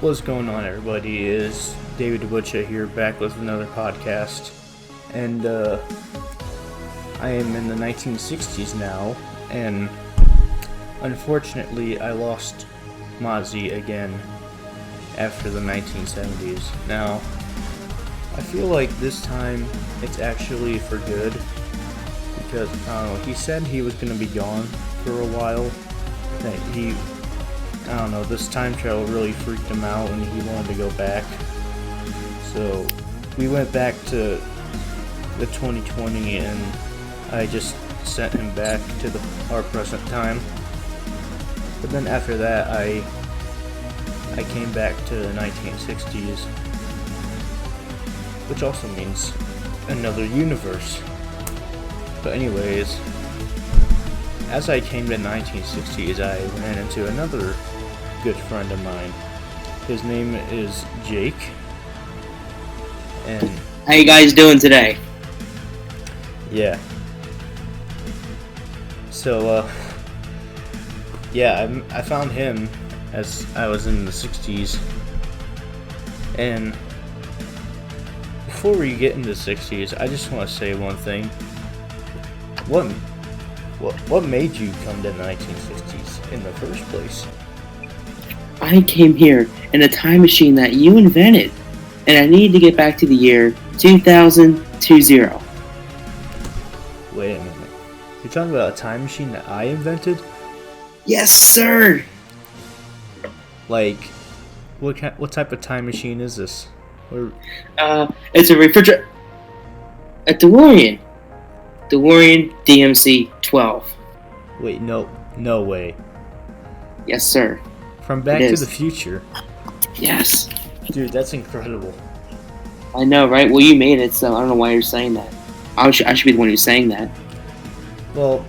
What's going on, everybody? Is David here back with another podcast, and I am in the 1960s now, and unfortunately I lost Mazzi again after the 1970s. Now, I feel like this time it's actually for good, because he said he was going to be gone for a while, that this time travel really freaked him out and he wanted to go back. So we went back to the 2020 and I just sent him back to our present time. But then after that I came back to the 1960s, which also means another universe. But anyways, as I came to the 1960s, I ran into another good friend of mine. His name is Jake. And how you guys doing today? Yeah. So, I found him as I was in the 60s. And before we get into the 60s, I just want to say one thing. What made you come to the 1960s in the first place? I came here in a time machine that you invented, and I needed to get back to the year 2020. Wait a minute. You're talking about a time machine that I invented? Yes, sir! Like, what type of time machine is this? It's a refrigerator. A DeLorean. DeLorean DMC-12. Wait, no way. Yes, sir. From Back to the Future? Yes. Dude, that's incredible. I know, right? Well, you made it, so I don't know why you're saying that. I should be the one who's saying that. Well,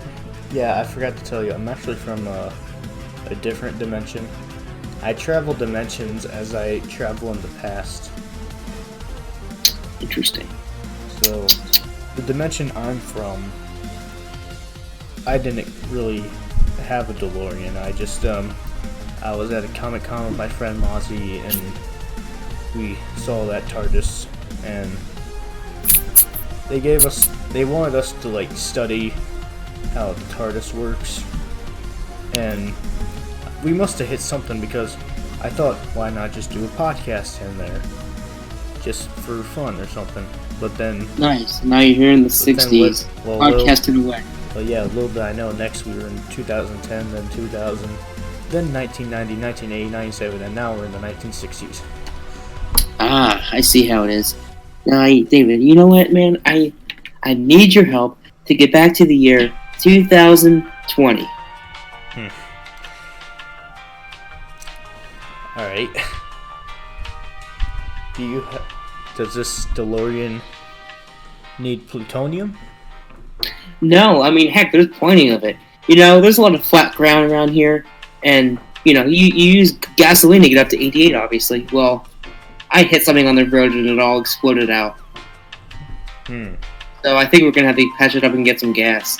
yeah, I forgot to tell you, I'm actually from a different dimension. I travel dimensions as I travel in the past. Interesting. So, the dimension I'm from, I didn't really have a DeLorean. I just, I was at a Comic-Con with my friend Mazzi, and we saw that TARDIS, and they wanted us to, study how the TARDIS works, and we must have hit something, because I thought, why not just do a podcast in there, just for fun or something. But then... Nice. Now you're here in the 60s, podcasting away. Well, yeah, little did I know, next we were in 2010, then 2000, then 1990, 1980, 97, and now we're in the 1960s. Ah, I see how it is. Now, David, you know what, man? I need your help to get back to the year 2020. Alright. Does this DeLorean need plutonium? No, I mean, heck, there's plenty of it. There's a lot of flat ground around here, and, you use gasoline to get up to 88, obviously. Well, I hit something on the road and it all exploded out. So I think we're going to have to patch it up and get some gas.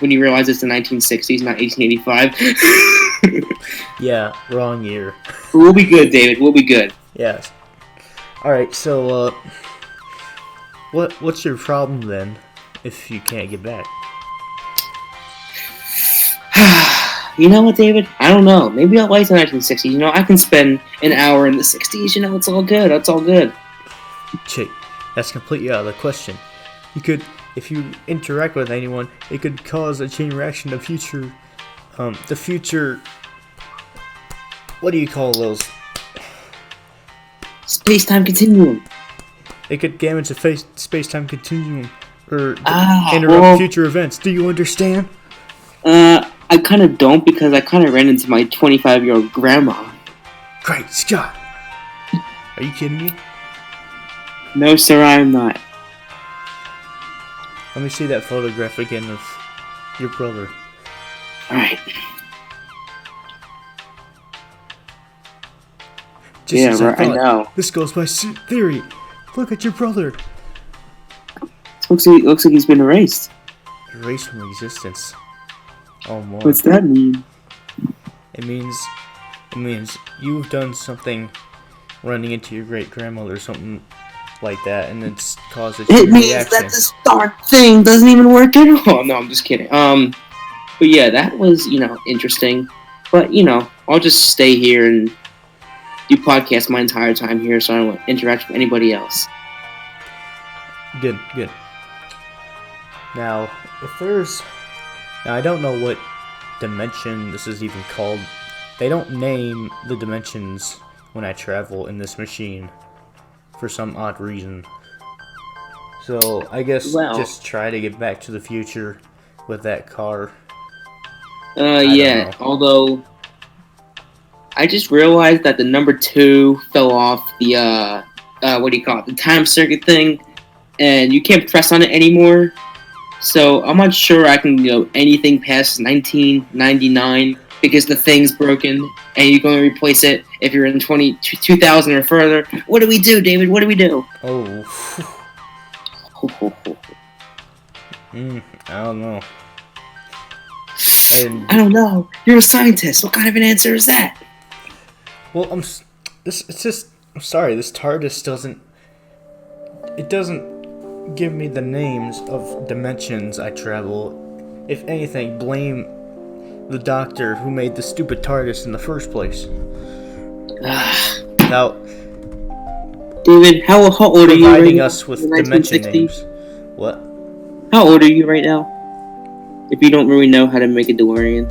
When you realize it's the 1960s, not 1885. Yeah, wrong year. We'll be good, David. We'll be good. Yes. Alright, so, what's your problem then, if you can't get back? You know what, David? I don't know. Maybe I'll like the 1960s. I can spend an hour in the 60s. It's all good. That's all good. Chick, that's completely out of the question. If you interact with anyone, it could cause a chain reaction to the future, what do you call those? Space-time continuum. It could damage the space-time continuum, or interrupt future events. Do you understand? I kind of don't, because I kind of ran into my 25-year-old grandma. Great Scott! Are you kidding me? No, sir, I am not. Let me see that photograph again of your brother. Alright. I know. This goes by theory. Look at your brother. Looks like he's been erased. Erased from existence. Oh, more. What's that mean? It means it means you've done something running into your great grandmother or something like that, and it's caused a It chain means reaction. that the star thing doesn't even work at all. No, I'm just kidding. But yeah, that was, interesting. But, I'll just stay here and do podcasts my entire time here, so I don't interact with anybody else. Good. Now, I don't know what dimension this is even called. They don't name the dimensions when I travel in this machine for some odd reason. So, I guess just try to get back to the future with that car. Yeah, although I just realized that the number 2 fell off the, the time circuit thing, and you can't press on it anymore. So I'm not sure I can anything past 1999 because the thing's broken, and you can only replace it if you're in 2000 or further. What do we do, David? What do we do? Oh. I don't know. I don't know. You're a scientist. What kind of an answer is that? Well, I'm sorry. This TARDIS doesn't give me the names of dimensions I travel. If anything, blame the doctor who made the stupid TARDIS in the first place. Now, David, how old are you? Providing us with dimension names. What? How old are you right now? If you don't really know how to make a DeLorean.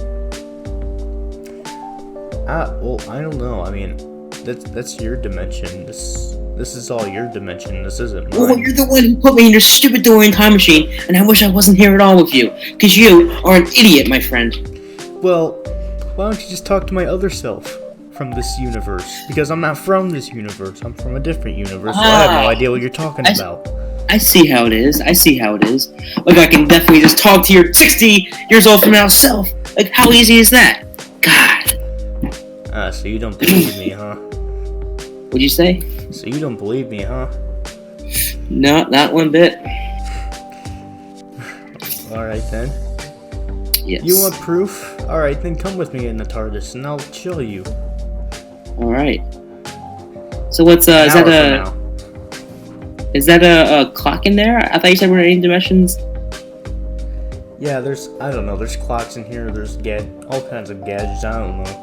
Well, I don't know. I mean, that's your dimension. This is all your dimension. This isn't mine. Well, you're the one who put me in your stupid DeLorean time machine, and I wish I wasn't here at all with you. Because you are an idiot, my friend. Well, why don't you just talk to my other self from this universe? Because I'm not from this universe. I'm from a different universe, so I have no idea what you're talking about. I see how it is. Like, I can definitely just talk to your 60 years old from now self. Like, how easy is that? God. So you don't believe me, huh? What'd you say? So you don't believe me, huh? No, not one bit. Alright then. Yes. You want proof? Alright, then come with me in the TARDIS and I'll show you. Alright. So what's, is that a clock in there? I thought you said we're in dimensions. Yeah, there's clocks in here, there's all kinds of gadgets, I don't know.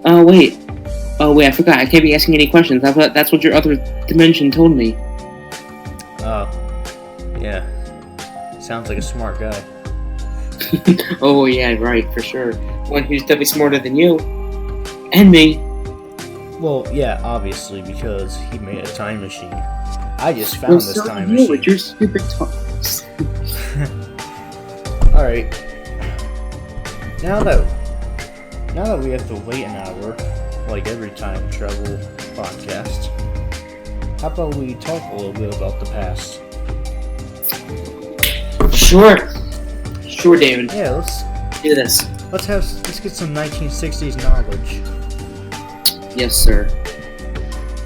Oh wait, I forgot, I can't be asking any questions. I thought that's what your other dimension told me. Oh, yeah. Sounds like a smart guy. Oh yeah, right, for sure. One who's definitely smarter than you. And me. Well, yeah, obviously, because he made a time machine. I just found this time machine. With your stupid talks. Alright. Now that we have to wait an hour, like every time travel podcast, how about we talk a little bit about the past? Sure, David. Yeah, let's do this. Let's get some 1960s knowledge. Yes, sir.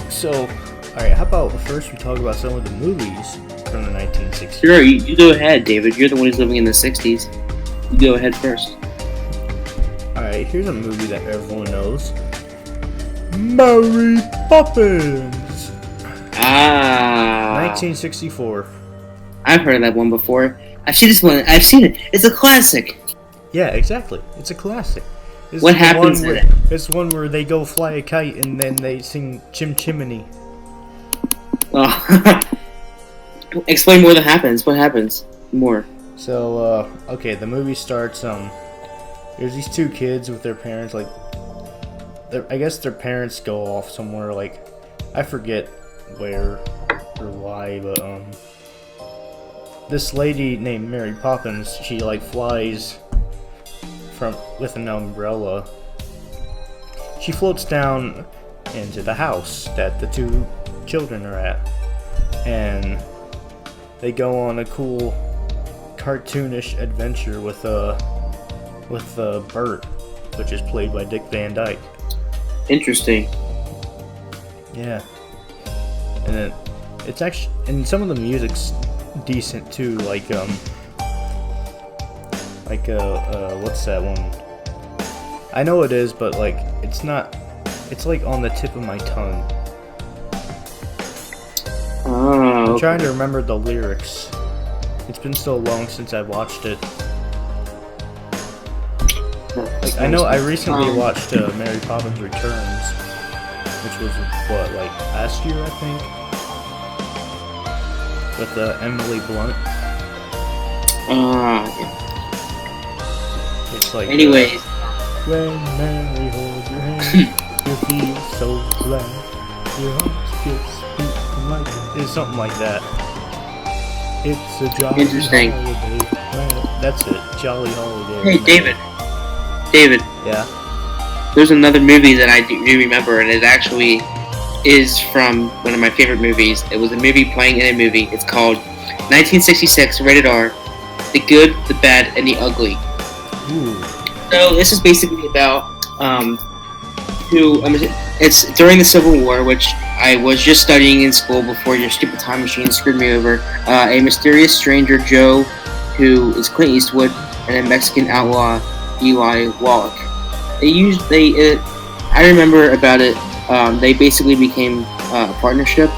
So, alright, how about first we talk about some of the movies from the 1960s? Sure, you go ahead, David. You're the one who's living in the 60s. You go ahead first. Alright, here's a movie that everyone knows. Mary Poppins! 1964. I've heard of that one before. I've seen this one. I've seen it. It's a classic. Yeah, exactly. It's a classic. What happens in it? It's one where they go fly a kite and then they sing Chim Chimney. Oh. Explain more that happens. What happens? More. So, okay, the movie starts, there's these two kids with their parents, like, I guess their parents go off somewhere, like, I forget where or why, but, this lady named Mary Poppins, she, like, flies with an umbrella. She floats down into the house that the two children are at, and they go on a cool cartoonish adventure with Bert, which is played by Dick Van Dyke. Interesting. Yeah, and then it's actually, and some of the music's decent too, what's that one? I know it is, but like it's not. It's like on the tip of my tongue. Oh. I'm trying to remember the lyrics. It's been so long since I watched it. Like I know I recently watched Mary Poppins Returns, which was what, like last year I think, with Emily Blunt. It's like anyways. When Mary holds your hand, you feel so glad. Your heart gets beating like it's something like that. It's a jolly Interesting. holiday. That's it. Jolly holiday. Hey, David. Yeah. There's another movie that I do remember, and it actually is from one of my favorite movies. It was a movie playing in a movie. It's called 1966, rated R, The Good, the Bad, and the Ugly. Ooh. So this is basically about it's during the Civil War, which I was just studying in school before your stupid time machine screwed me over. A mysterious stranger, Joe, who is Clint Eastwood, and a Mexican outlaw, Eli Wallach. I remember about it. They basically became a partnership,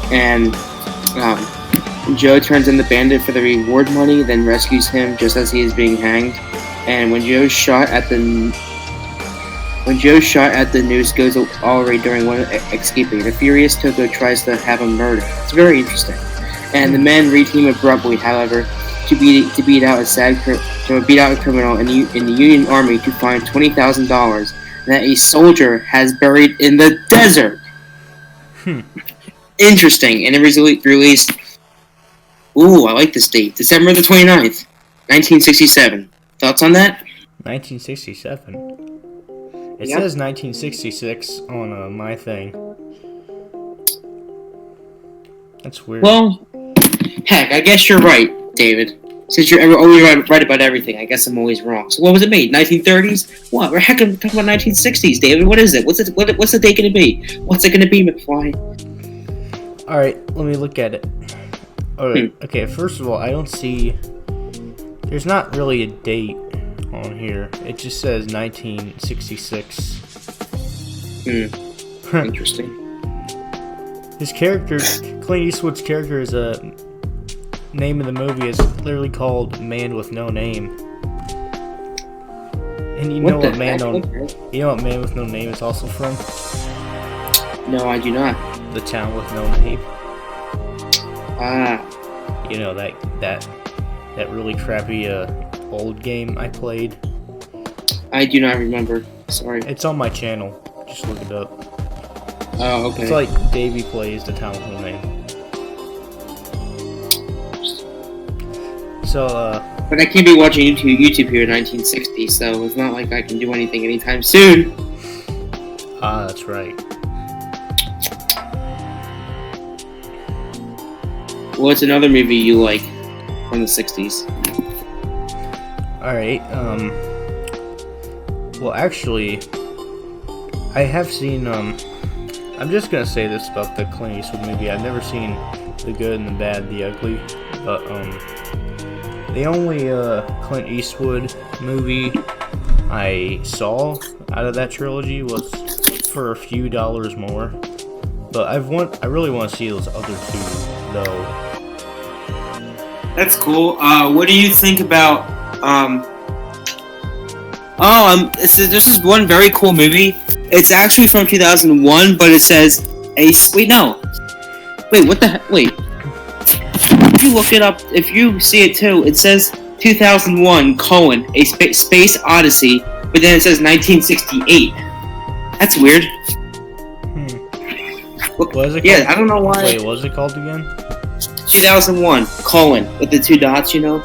and Joe turns in the bandit for the reward money, then rescues him just as he is being hanged. And when Joe's shot at the noose goes already during one escaping, the furious Toto tries to have him murdered. It's very interesting. And the men re-team abruptly, however, to beat out a criminal in the Union Army to find $20,000 that a soldier has buried in the desert. Interesting. And it was released. Ooh, I like this date. December the 29th, 1967. Thoughts on that? 1967. It Yep. says 1966 on my thing. That's weird. Well, heck, I guess you're right, David. Since you're always right about everything, I guess I'm always wrong. So what was it made? 1930s? What? We're heck, I'm talking about 1960s, David. What is it? What's the date going to be? What's it going to be, McFly? Alright, let me look at it. Alright, okay, first of all, I don't see... There's not really a date on here. It just says 1966. Interesting. His character, Clint Eastwood's character, is a... name of the movie is literally called Man with No Name. And you know what Man with No Name is also from? No, I do not. The Town with No Name. You know that really crappy old game I played. I do not remember. Sorry. It's on my channel. Just look it up. Oh, okay. It's like Davy Plays The Town with No Name. So, But I can't be watching YouTube here in 1960, so it's not like I can do anything anytime soon. that's right. What's another movie you like from the 60s? Alright, well, actually, I have seen, I'm just gonna say this about the Clint Eastwood movie. I've never seen The Good and the Bad, the Ugly, but, the only, Clint Eastwood movie I saw out of that trilogy was for a few dollars more. But I really want to see those other two, though. That's cool. What do you think about, this is one very cool movie. It's actually from 2001, but it says, wait, what the heck, wait. If you look it up, if you see it too, it says 2001, a Space Odyssey, but then it says 1968. That's weird. What is it called? Yeah, I don't know why. Wait, what was it called again? 2001, with the two dots, you know?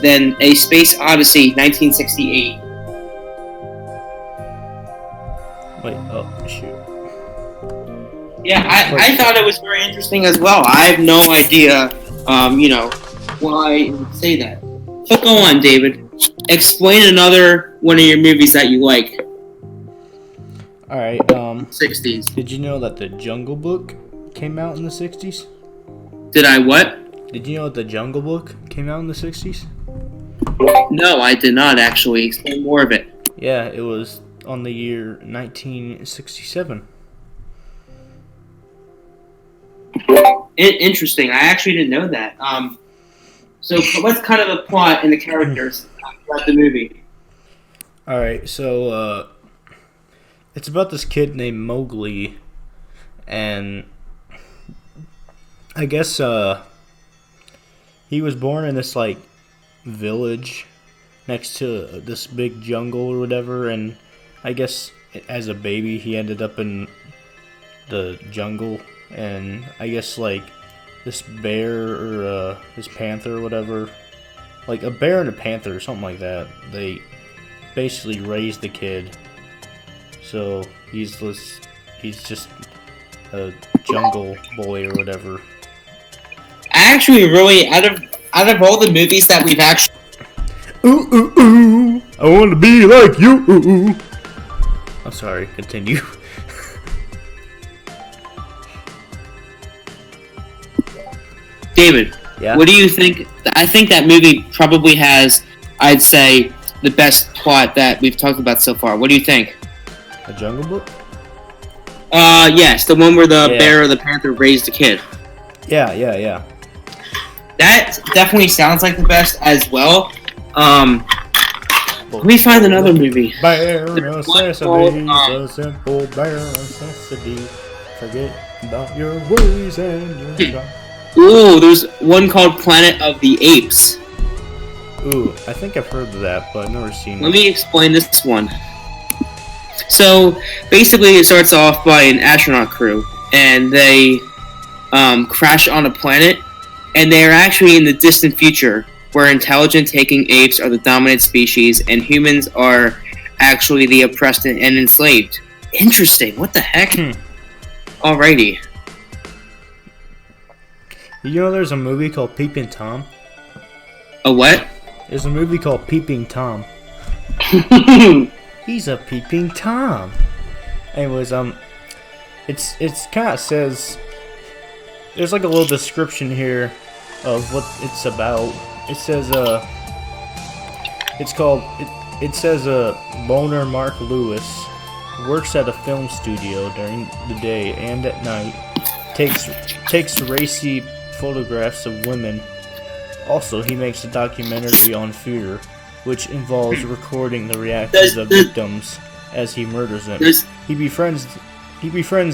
Then a Space Odyssey, 1968. Wait, oh, shoot. Yeah, I thought it was very interesting as well. I have no idea, why it would say that. But go on, David. Explain another one of your movies that you like. Alright, 60s. Did you know that The Jungle Book came out in the 60s? Did I what? Did you know that The Jungle Book came out in the 60s? No, I did not actually. Explain more of it. Yeah, it was on the year 1967. Interesting. I actually didn't know that. So what's kind of the plot and the characters throughout the movie? All right, so it's about this kid named Mowgli, and I guess he was born in this like village next to this big jungle or whatever, and I guess as a baby he ended up in the jungle, and I guess like this bear or this panther or whatever, like a bear and a panther or something like that, they basically raised the kid, so he's just a jungle boy or whatever. I actually really out of all the movies that we've actually Ooh, ooh, ooh, I want to be like you. Ooh, ooh. I'm sorry, continue. David, Yeah? what do you think? I think that movie probably has, I'd say, the best plot that we've talked about so far. What do you think? A Jungle Book? Yes, the one where the Yeah. bear or the panther raised the kid. Yeah. That definitely sounds like the best as well. Let me find another movie. Bare There's necessities, one called, a simple bare necessity. Forget about your worries and your troubles. Ooh, there's one called Planet of the Apes. Ooh, I think I've heard of that, but I've never seen Let it. me explain this one. So, basically, it starts off by an astronaut crew, and they crash on a planet, and they are actually in the distant future, where intelligent taking apes are the dominant species, and humans are actually the oppressed and enslaved. Interesting. What the heck? Alrighty. You know there's a movie called Peeping Tom? A what? There's a movie called Peeping Tom. He's a peeping Tom. Anyways, it's kind of says, there's like a little description here of what it's about. It says it says Boner Mark Lewis works at a film studio during the day and at night, takes racy photographs of women. Also, he makes a documentary on fear, which involves recording the reactions of victims as he murders them. He befriends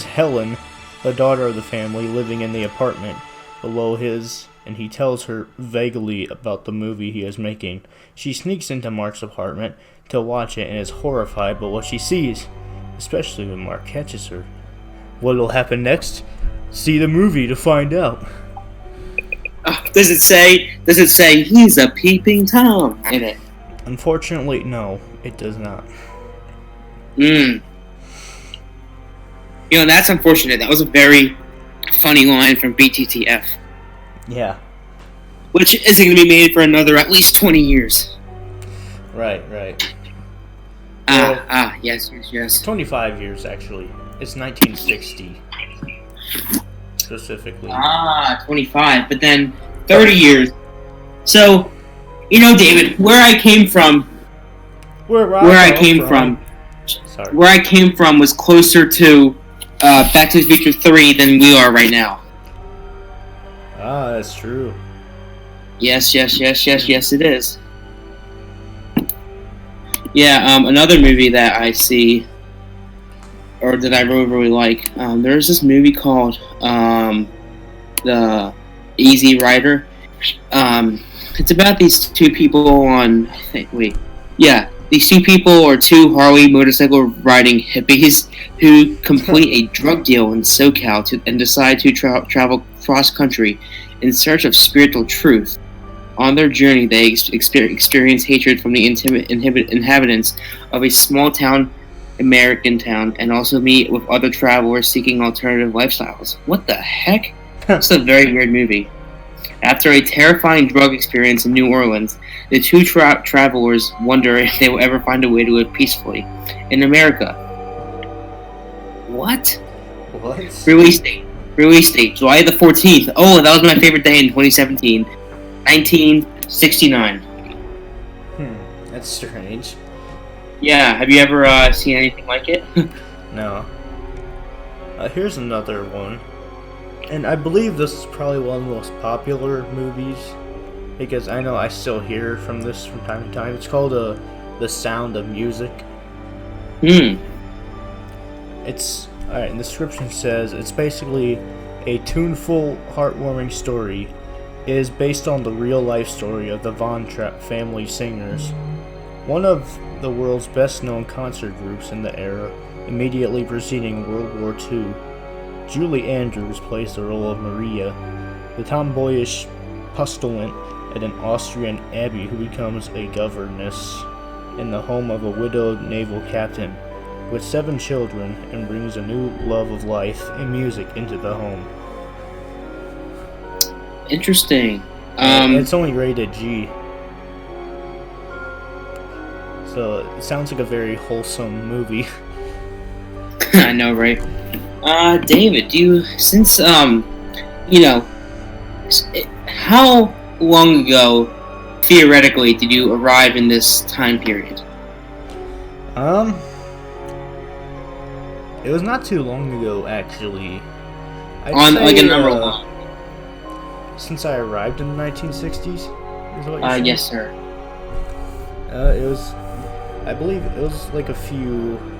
Helen, the daughter of the family, living in the apartment below his, and he tells her vaguely about the movie he is making. She sneaks into Mark's apartment to watch it and is horrified by what she sees, especially when Mark catches her. What'll happen next? See the movie to find out. Does it say he's a peeping Tom in it? Unfortunately, no, it does not. You know, that's unfortunate. That was a very funny line from BTTF. Yeah. Which isn't going to be made for another at least 20 years. Right. Yes. 25 years, actually. It's 1960. Specifically. 25. But then 30 years. So, you know, David, where I came from... Where I came from was closer to Back to the Future 3 than we are right now. That's true. Yes, it is. Yeah, another movie that I see, or that I really like, there's this movie called The Easy Rider. It's about these two people these two people are two Harley motorcycle riding hippies who complete a drug deal in SoCal and decide to travel cross-country in search of spiritual truth. On their journey, they experience hatred from the inhabitants of a small-town American town, and also meet with other travelers seeking alternative lifestyles. What the heck? It's a very weird movie. After a terrifying drug experience in New Orleans, the two travelers wonder if they will ever find a way to live peacefully in America. What? Release date, July the 14th. Oh, that was my favorite day in 2017. 1969. That's strange. Yeah, have you ever seen anything like it? No. Here's another one. And I believe this is probably one of the most popular movies, because I know I still hear from this from time to time. It's called The Sound of Music. It's alright, and the description says it's basically a tuneful, heartwarming story. It is based on the real-life story of the Von Trapp family singers, one of the world's best-known concert groups in the era, immediately preceding World War II. Julie Andrews plays the role of Maria, the tomboyish postulant at an Austrian abbey who becomes a governess in the home of a widowed naval captain with 7 children and brings a new love of life and music into the home. Interesting. It's only rated G. So it sounds like a very wholesome movie. I know, right? David, how long ago, theoretically, did you arrive in this time period? It was not too long ago, actually. On like a number line. Since I arrived in the 1960s, is what you said? Yes, sir. It was, I believe it was like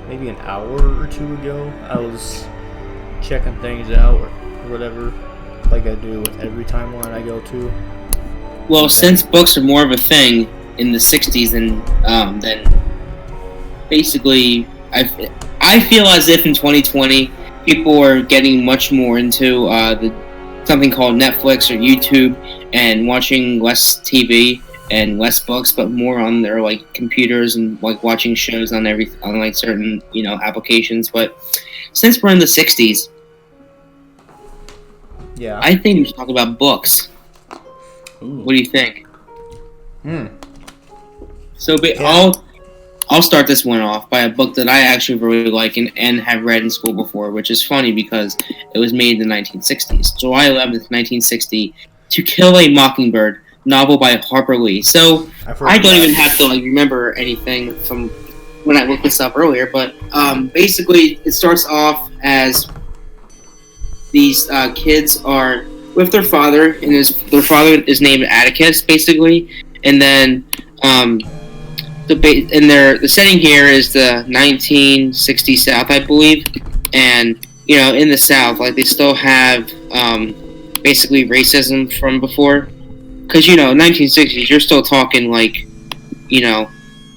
maybe an hour or two ago. I was checking things out or whatever, like I do with every timeline I go to. Well, since books are more of a thing in the 60s then basically, I feel as if in 2020, people are getting much more into something called Netflix or YouTube and watching less TV and less books, but more on their like computers and like watching shows on like certain applications. But since we're in the 60s, yeah, I think we should talk about books. Ooh. What do you think? So I'll start this one off by a book that I actually really like and have read in school before, which is funny because it was made in the 1960s. July 11th, 1960, To Kill a Mockingbird, novel by Harper Lee. So I don't even have to remember anything from when I looked this up earlier, but basically it starts off as these kids are with their father, and their father is named Atticus, basically, and then the setting here is the 1960s South, I believe, and in the South, like they still have basically racism from before, because 1960s, you're still talking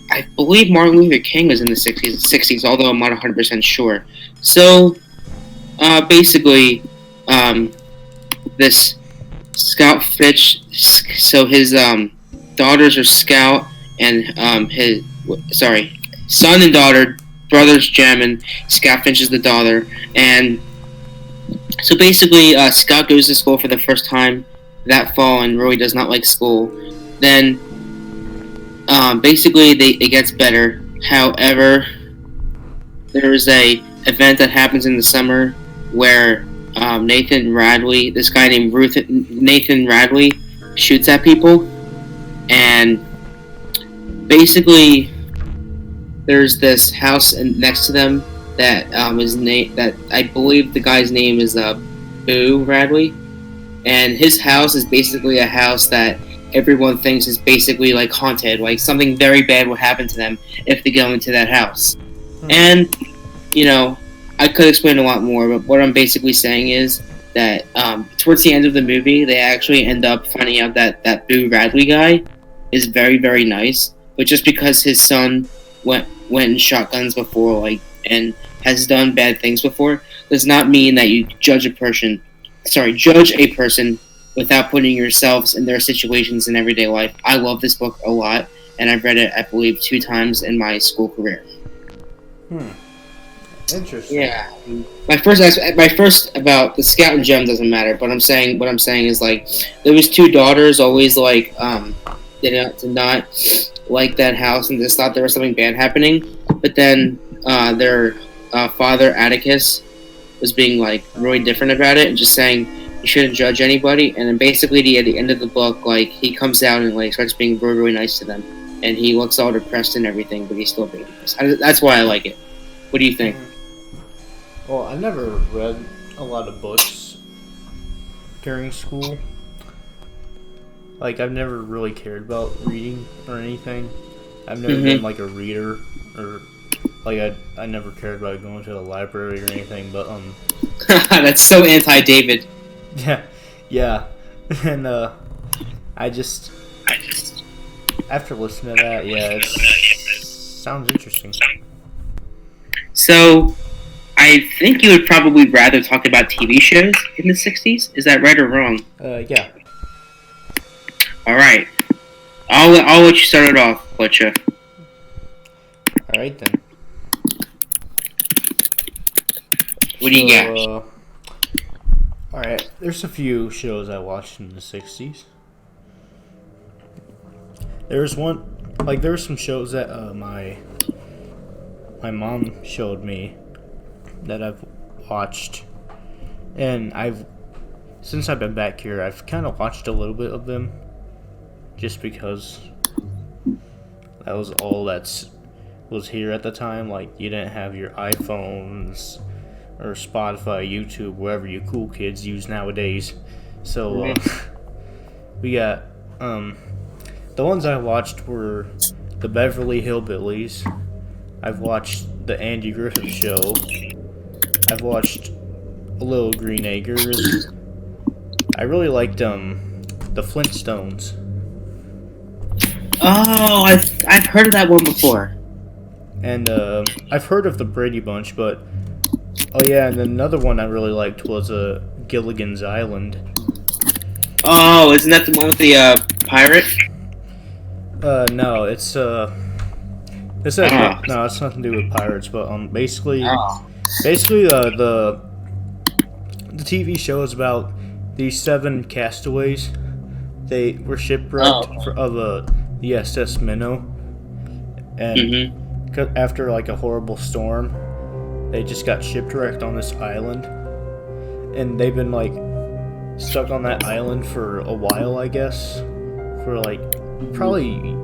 I believe Martin Luther King was in the 60s, although I'm not 100% sure. So basically, this Scout Fitch, so his daughters are Scout, and his son and daughter, brothers Jem, and Scout Finch is the daughter. And so basically, Scout goes to school for the first time that fall and really does not like school. Then basically it gets better. However, there is a event that happens in the summer where Nathan Radley, this guy named Nathan Radley, shoots at people, and basically there's this house next to them that that I believe the guy's name is Boo Radley, and his house is basically a house that everyone thinks is basically haunted, like something very bad will happen to them if they go into that house. And I could explain a lot more, but what I'm basically saying is that towards the end of the movie, they actually end up finding out that Boo Radley guy is very, very nice, but just because his son went in shotguns before, and has done bad things before, does not mean that you judge a person without putting yourselves in their situations in everyday life. I love this book a lot, and I've read it, I believe, 2 times in my school career. Interesting. Yeah. My first about the Scout and Jem doesn't matter, but what I'm saying is there was 2 daughters always did not like that house and just thought there was something bad happening, but then their father Atticus was being really different about it and just saying you shouldn't judge anybody, and then basically at the end of the book he comes out and starts being really, really nice to them, and he looks all depressed and everything, but he's still being depressed. That's why I like it. What do you think? Well, I never read a lot of books during school. Like, I've never really cared about reading or anything. I've never been, like, a reader, or, like, I never cared about going to the library or anything, but, That's so anti-David. Yeah. And, I just, after listening to that, yeah, it sounds interesting. So, I think you would probably rather talk about TV shows in the 60s? Is that right or wrong? Yeah. Alright. I'll let you start it off, Butcher. Alright then. What do you got? Alright, there's a few shows I watched in the 60s. There were some shows that my mom showed me that I've watched, and since I've been back here, I've kind of watched a little bit of them, just because that was all was here at the time. Like, you didn't have your iPhones or Spotify, YouTube, whatever you cool kids use nowadays. So we got the ones I watched were the Beverly Hillbillies. I've watched the Andy Griffith Show. I've watched Little Green Acres. I really liked the Flintstones. Oh, I've heard of that one before. And I've heard of the Brady Bunch, but oh yeah, and then another one I really liked was Gilligan's Island. Oh, isn't that the one with the pirate? No, it's no, it's nothing to do with pirates, but basically the TV show is about these 7 castaways. They were shipwrecked of the SS Minnow, and after like a horrible storm, they just got shipwrecked on this island, and they've been like stuck on that island for a while, I guess, for like probably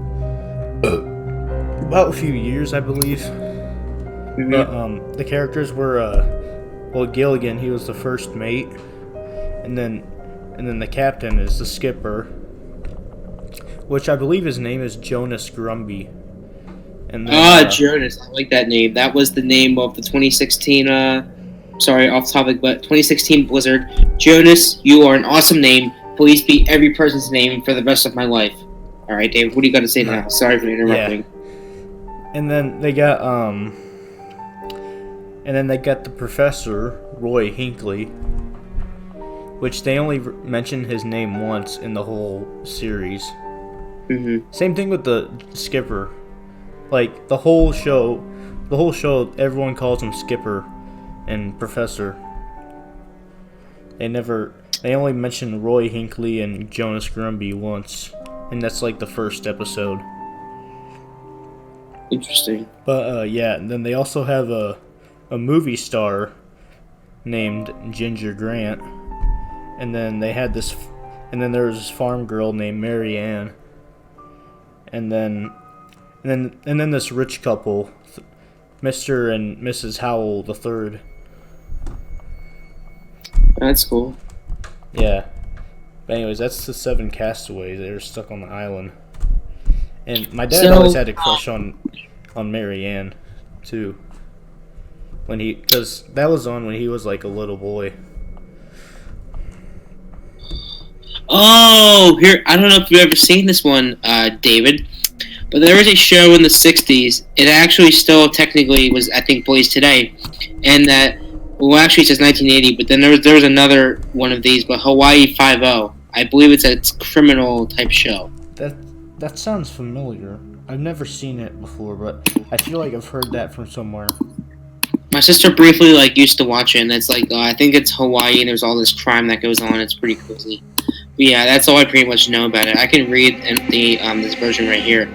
about a few years, I believe. But the characters were Gilligan, he was the first mate, and then the captain is the skipper, which I believe his name is Jonas Grumby. And then, Jonas, I like that name. That was the name of the 2016 sorry, off topic, but 2016 Blizzard. Jonas, you are an awesome name. Please be every person's name for the rest of my life. Alright, Dave, what do you got to say now? Sorry for interrupting. Yeah. And then they got the professor, Roy Hinckley, which they only mention his name once in the whole series. Same thing with the skipper. Like, the whole show, everyone calls him Skipper and Professor. They only mention Roy Hinckley and Jonas Grumby once, and that's like the first episode. Interesting. But yeah, and then they also have a movie star named Ginger Grant, and then there was this farm girl named Mary Ann, and then this rich couple, Mr. and Mrs. Howell III. That's cool. Yeah. But anyways, that's the 7 castaways. They were stuck on the island. And my dad always had a crush on Mary Ann, too. Because that was on when he was like a little boy. Oh, here, I don't know if you've ever seen this one, David, but there was a show in the 60s. It actually still technically was, I think, plays today. And that, well, actually it says 1980, but then there was another one of these, but Hawaii Five-0. I believe it's a criminal type show. That sounds familiar. I've never seen it before, but I feel like I've heard that from somewhere. My sister briefly used to watch it, and it's I think it's Hawaii, and there's all this crime that goes on. It's pretty crazy. But yeah, that's all I pretty much know about it. I can read this version right here.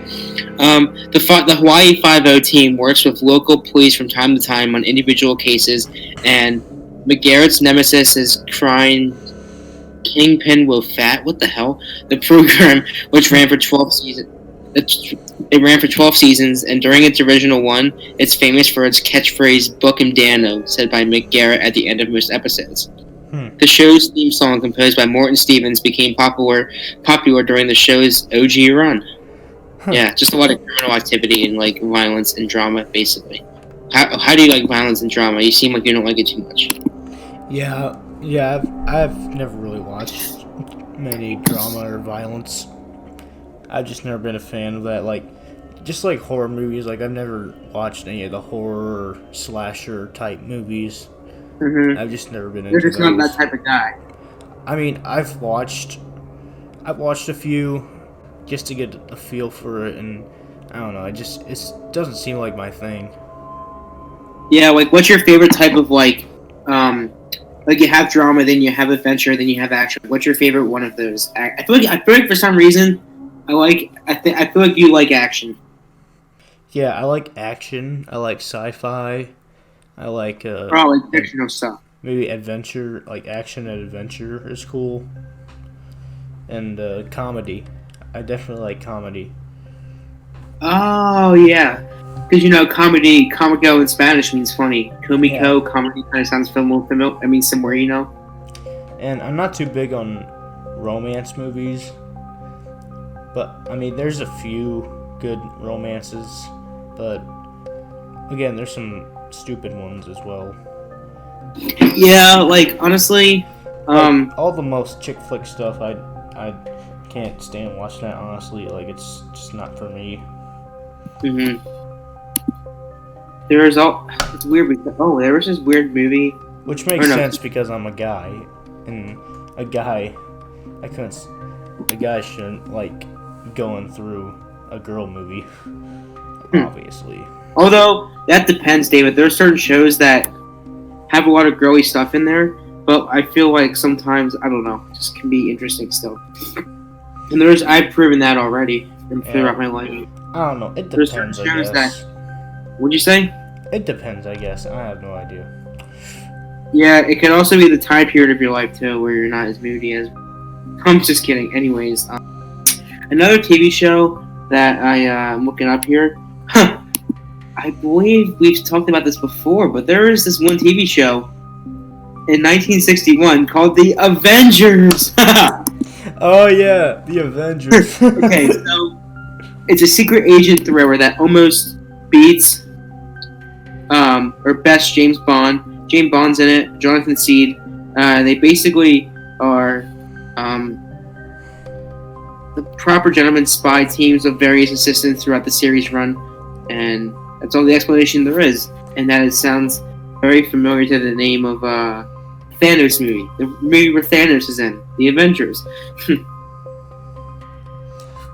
The Hawaii Five-0 team works with local police from time to time on individual cases, and McGarrett's nemesis is crime kingpin Will Fat. What the hell? The program, which ran for 12 seasons. It ran for 12 seasons, and during its original one, it's famous for its catchphrase "Book 'em Dano," said by Mick Garrett at the end of most episodes. The show's theme song, composed by Morton Stevens, became popular during the show's OG run. Yeah, just a lot of criminal activity and like violence and drama, basically. How do you like violence and drama? You seem like you don't like it too much. Yeah. I've never really watched many drama or violence. I've just never been a fan of that. Like, just like horror movies. Like, I've never watched any of the horror or slasher type movies. Mm-hmm. I've just never been into You're just those. not that type of guy. I mean, I've watched a few just to get a feel for it, and I don't know. It doesn't seem like my thing. Yeah, like what's your favorite type of like you have drama, then you have adventure, then you have action. What's your favorite one of those? I feel like for some reason I feel like you like action. Yeah, I like action. I like sci-fi. I like Like fictional stuff. maybe adventure, like action and adventure is cool. And comedy. I definitely like comedy. Oh yeah, because comedy, comico in Spanish means funny. Comico, comedy kind of sounds familiar. I mean, somewhere, And I'm not too big on romance movies, but I mean, there's a few good romances, but again, there's some stupid ones as well. Yeah, like honestly, Like, all the most chick flick stuff, I can't stand watching that. Honestly, like it's just not for me. Mm-hmm. It's weird because there was this weird movie. Which makes sense because I'm a guy, and a guy shouldn't like going through a girl movie, obviously. Although that depends, David. There are certain shows that have a lot of girly stuff in there, but I feel like sometimes it just can be interesting still. And I've proven that already throughout my life. I don't know. It depends, I guess. What'd you say? It depends, I guess. I have no idea. Yeah, it can also be the time period of your life too, where you're not as moody as. I'm just kidding. Anyways, another TV show that I'm looking up here. I believe we've talked about this before, but there is this one TV show in 1961 called The Avengers. Oh yeah, The Avengers. Okay, so it's a secret agent thriller that almost beats or best James Bond. James Bond's in it. Jonathan Seed. They basically are the proper gentleman spy teams of various assistants throughout the series run, and that's all the explanation there is. And that it sounds very familiar to the name of Thanos movie, the movie where Thanos is in, The Avengers.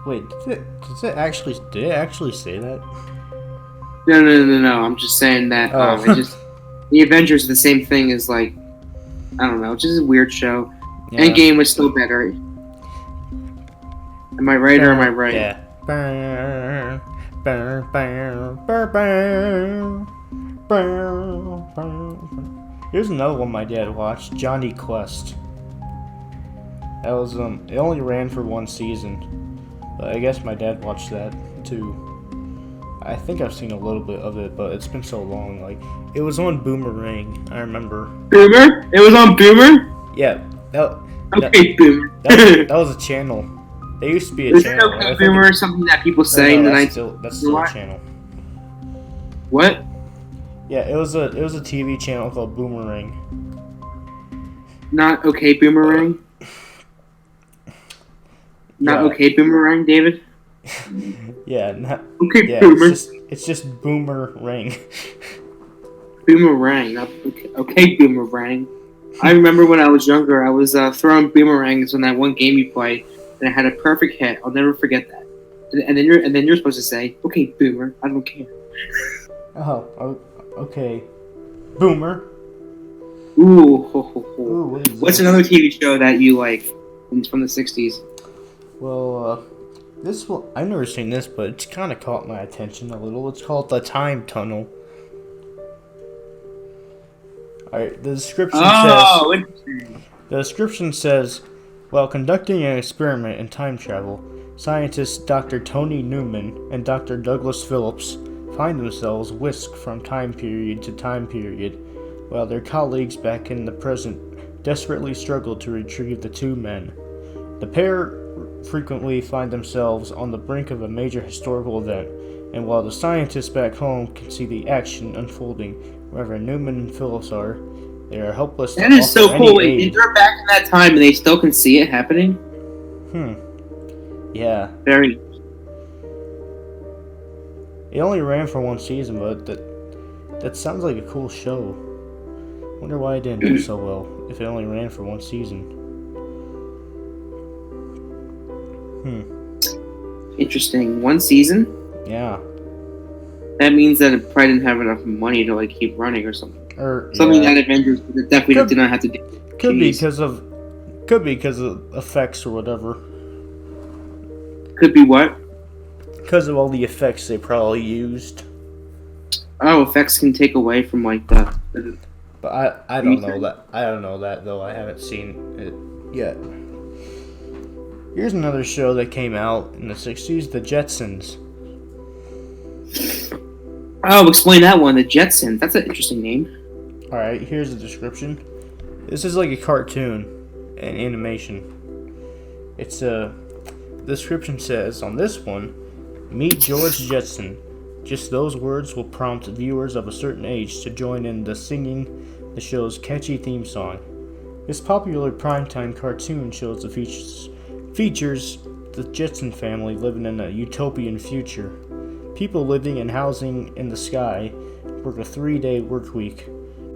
Wait, did it actually say that? No. I'm just saying that The Avengers is the same thing as like, I don't know, just a weird show. Yeah. Endgame was still better. Am I right or am I right? Yeah. Here's another one my dad watched, Johnny Quest. That was it only ran for one season, but I guess my dad watched that too. I think I've seen a little bit of it, but it's been so long. Like, it was on Boomerang, I remember. Boomer? It was on Boomer? Yeah. Boomer. That was a channel. There used to be a channel. Okay, Boomer is something that people say in the night. That's still a channel. What? Yeah, it was a TV channel called Boomerang. Not okay, Boomerang. Not okay, Boomerang, David. Yeah, not okay. Yeah, Boomer. It's just Boomerang. Boomerang, not okay, Boomerang. I remember when I was younger, I was throwing boomerangs on that one game you played, and I had a perfect hit. I'll never forget that. And then you're supposed to say, "Okay, Boomer, I don't care." Oh, okay, Boomer. Ooh. Ooh, what's another TV show that you like from the '60s? Well, this one I've never seen this, but it's kind of caught my attention a little. It's called The Time Tunnel. Alright, the description says, while conducting an experiment in time travel, scientists Dr. Tony Newman and Dr. Douglas Phillips find themselves whisked from time period to time period, while their colleagues back in the present desperately struggle to retrieve the two men. The pair frequently find themselves on the brink of a major historical event, and while the scientists back home can see the action unfolding wherever Newman and Phillips are, they are helpless to That is so offer cool. any Wait, aid. they're back in that time and they still can see it happening? Yeah. Very. It only ran for one season, but that sounds like a cool show. Wonder why it didn't do so well if it only ran for one season. Interesting. One season? Yeah. That means that it probably didn't have enough money to keep running or something. Something Yeah. that Avengers definitely did not have to do. Could be Jeez. because of effects or whatever. Could be what? Because of all the effects they probably used. Oh, effects can take away from the But I don't know that. I don't know that though. I haven't seen it yet. Here's another show that came out in the 60s, The Jetsons. Oh, explain that one. The Jetsons. That's an interesting name. Alright, here's the description. This is like a cartoon and animation. The description says, on this one, meet George Jetson. Just those words will prompt viewers of a certain age to join in the singing the show's catchy theme song. This popular primetime cartoon shows the features the Jetson family living in a utopian future. People living and housing in the sky work a 3-day work week,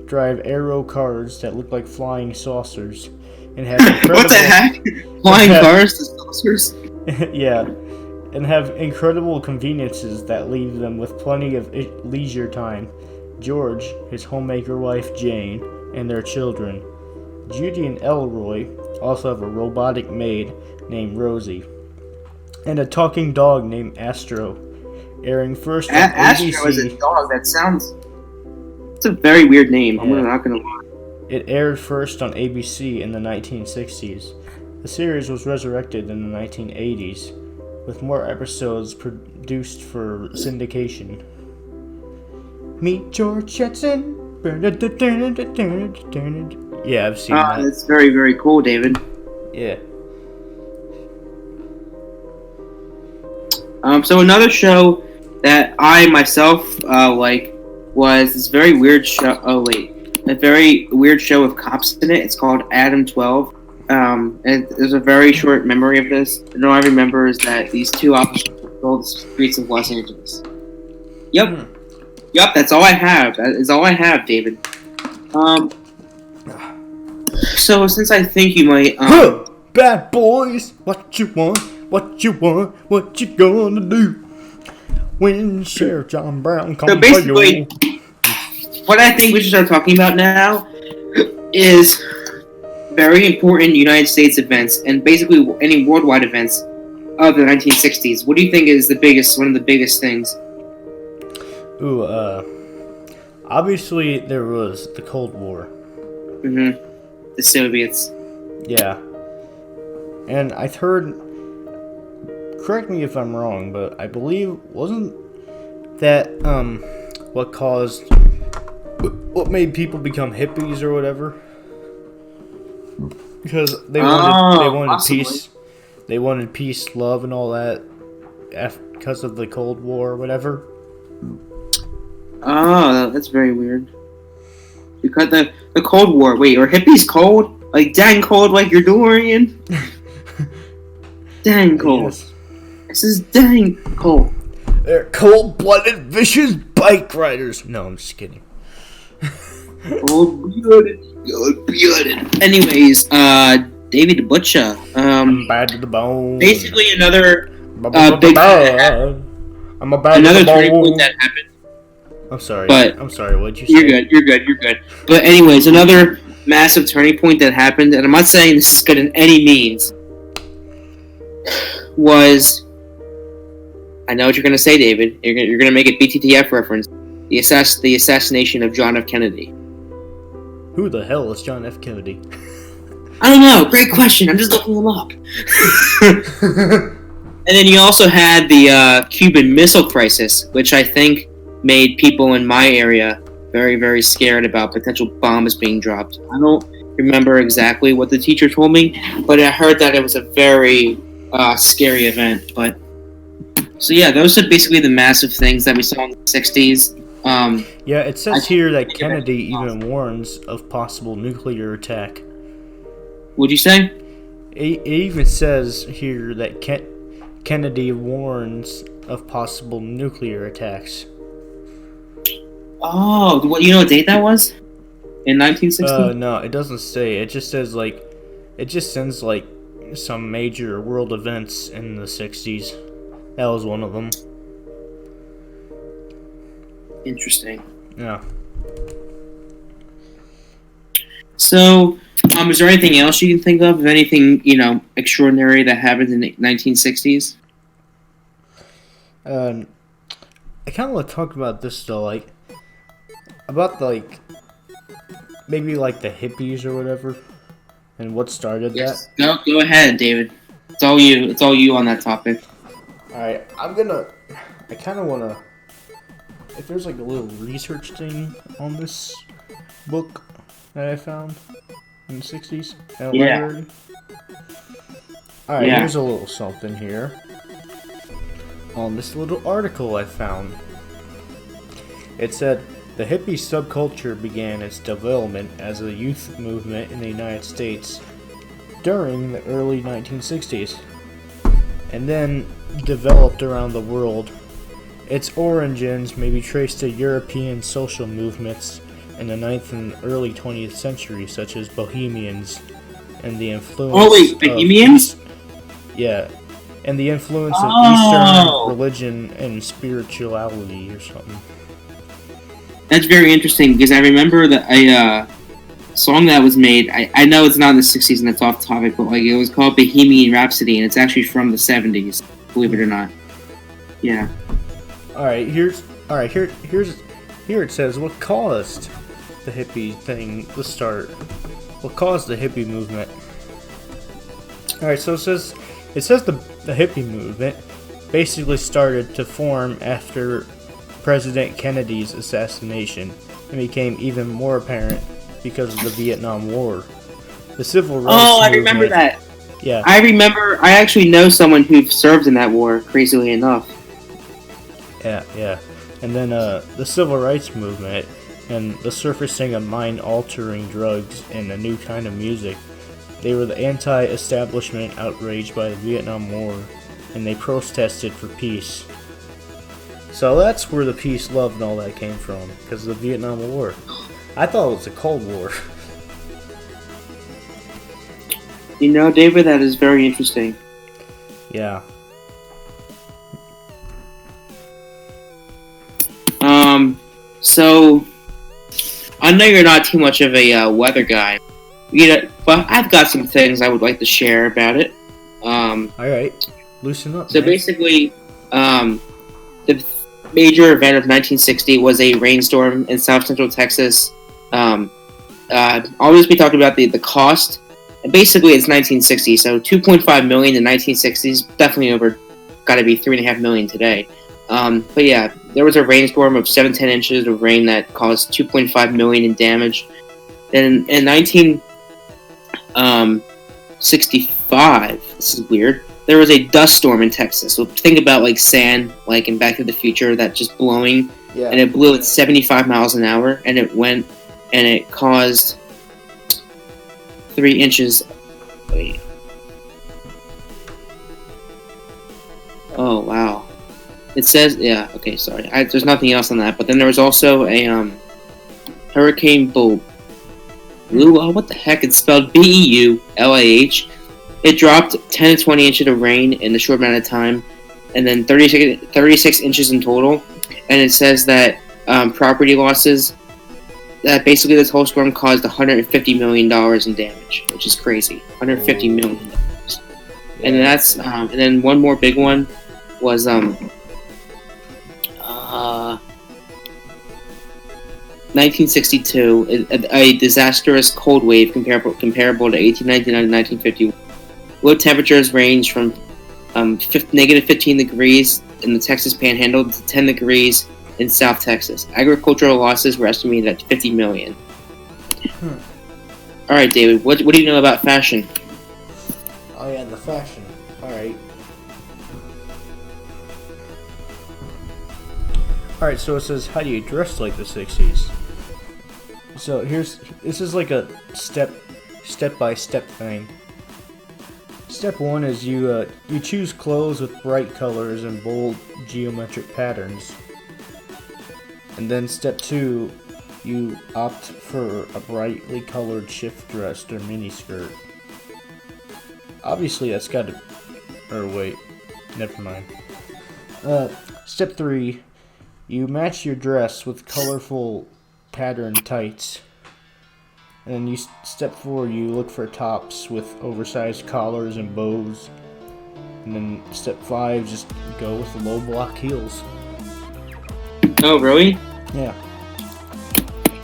drive aero cars that look like flying saucers, and have incredible... What the heck? Flying cars to saucers? Yeah, and have incredible conveniences that leave them with plenty of leisure time. George, his homemaker wife Jane, and their children. Judy and Elroy also have a robotic maid named Rosie, and a talking dog named Astro. Airing first on Astro ABC. is a dog. That sounds... It's a very weird name. I'm not gonna lie. It aired first on ABC in the 1960s. The series was resurrected in the 1980s, with more episodes produced for syndication. Meet George Jetson. Yeah, I've seen that. That's very, very cool, David. Yeah. So another show that I myself was this very weird show. Oh wait, a very weird show with cops in it. It's called Adam 12. And there's a very short memory of this. And all I remember is that these two officers patrol the streets of Los Angeles. Yep. Yep, that's all I have. That is all I have, David. So since I think you might Bad boys, what you want? What you want? What you gonna do? When Sheriff John Brown comes so basically, for you. what I think we should start talking about now is very important United States events and basically any worldwide events of the 1960s. What do you think is one of the biggest things? Ooh, obviously there was the Cold War. Mm-hmm. The Soviets. Yeah. And I've heard, correct me if I'm wrong, but I believe, wasn't that, what made people become hippies or whatever? Because they wanted possibly. peace. They wanted peace, love, and all that because of the Cold War or whatever. Oh, that's very weird. Because the Cold War. Wait, are hippies cold? Like dang cold, like you're Dorian? Dang cold. Yes. This is dang cold. They're cold-blooded, vicious bike riders. No, I'm just kidding. Cold-blooded. Anyways, David the Butcher. I'm bad to the bone. Basically, another big I'm a bad another to the turning bone. point that happened. I'm sorry. But I'm sorry. What'd you say? You're good. But anyways, another massive turning point that happened, and I'm not saying this is good in any means, was, I know what you're gonna say, David. You're gonna make a BTTF reference. The assassination of John F. Kennedy. Who the hell is John F. Kennedy? I don't know. Great question. I'm just looking him up. And then you also had the Cuban Missile Crisis, which I think made people in my area very, very scared about potential bombs being dropped. I don't remember exactly what the teacher told me, but I heard that it was a very scary event. But so yeah, those are basically the massive things that we saw in the 60s. Yeah, it says here that Kennedy even warns of possible nuclear attack. What'd you say? It even says here that Kennedy warns of possible nuclear attacks. Oh, you know what date that was? In 1960? No, it doesn't say. It just says it just sends some major world events in the 60s. That was one of them. Interesting. Yeah. So, is there anything else you can think of anything, extraordinary that happened in the 1960s? I kind of want to talk about this though, about maybe the hippies or whatever, and what started that. No, go ahead, David. It's all you. It's all you on that topic. All right, I kind of want to. If there's a little research thing on this book that I found in the 60s at a library. Alright, here's a little something here on this little article I found. It said, the hippie subculture began its development as a youth movement in the United States during the early 1960s, and then developed around the world. Its origins may be traced to European social movements in the 9th and early 20th century, such as Bohemians, and the influence Bohemians? And the influence of Eastern religion and spirituality or something. That's very interesting, because I remember that a song that was made, I know it's not in the 60s and it's off topic, but it was called Bohemian Rhapsody, and it's actually from the 70s, believe it or not. Yeah. Here it says what caused the hippie thing to start. What caused the hippie movement? Alright, so it says the hippie movement basically started to form after President Kennedy's assassination and became even more apparent because of the Vietnam War. The civil rights movement. Remember that. Yeah. I actually know someone who served in that war, crazily enough. Yeah. And then the civil rights movement and the surfacing of mind-altering drugs and a new kind of music. They were the anti-establishment outraged by the Vietnam War, and they protested for peace. So that's where the peace, love, and all that came from, because of the Vietnam War. I thought it was the Cold War. David, that is very interesting. Yeah. So, I know you're not too much of a weather guy, but I've got some things I would like to share about it. Alright, loosen up. So basically, the major event of 1960 was a rainstorm in south central Texas. I'll just be talking about the cost. And basically, it's 1960, so 2.5 million in 1960s, definitely over, got to be 3.5 million today. But yeah, there was a rainstorm of 7-10 inches of rain that caused 2.5 million in damage. Then in 1965, this is weird, there was a dust storm in Texas. So think about sand, in Back to the Future, that just blowing, and it blew at 75 miles an hour, and it went, and it caused 3 inches. Wait. Oh wow. It says, sorry. There's nothing else on that. But then there was also a Hurricane Bull. What the heck? It's spelled Beulah. It dropped 10 to 20 inches of rain in a short amount of time, and then 36 inches in total. And it says that property losses, that basically this whole storm caused $150 million in damage, which is crazy. $150 million. And that's and then one more big one was 1962, a disastrous cold wave comparable to 1899 and 1951. Low temperatures ranged from negative 15 degrees in the Texas Panhandle to 10 degrees in South Texas. Agricultural losses were estimated at 50 million. All right, David, what do you know about fashion? Oh yeah, the fashion. Alright. Alright, so it says, how do you dress like the 60s? So this is like a step-by-step thing. Step 1 is you choose clothes with bright colors and bold geometric patterns. And then step 2, you opt for a brightly colored shift dress or miniskirt. Obviously that's gotta... or wait, never mind. Step 3, you match your dress with colorful patterned tights. And then step 4, you look for tops with oversized collars and bows. And then step 5, just go with the low block heels. Oh, really? Yeah.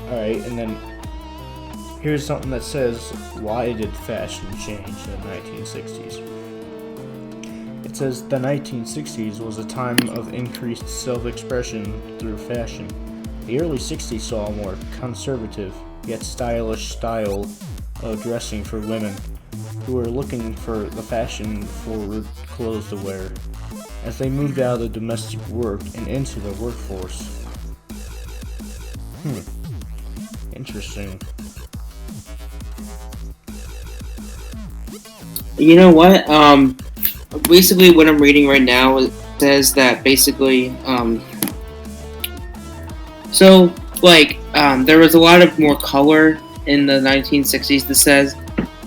Alright, and then here's something that says, why did fashion change in the 1960s? It says, the 1960s was a time of increased self-expression through fashion. The early 60s saw a more conservative, yet stylish style of dressing for women who were looking for the fashion-forward clothes to wear as they moved out of domestic work and into the workforce. Interesting. You know what? Basically, what I'm reading right now, it says that basically, there was a lot of more color in the 1960s, this says,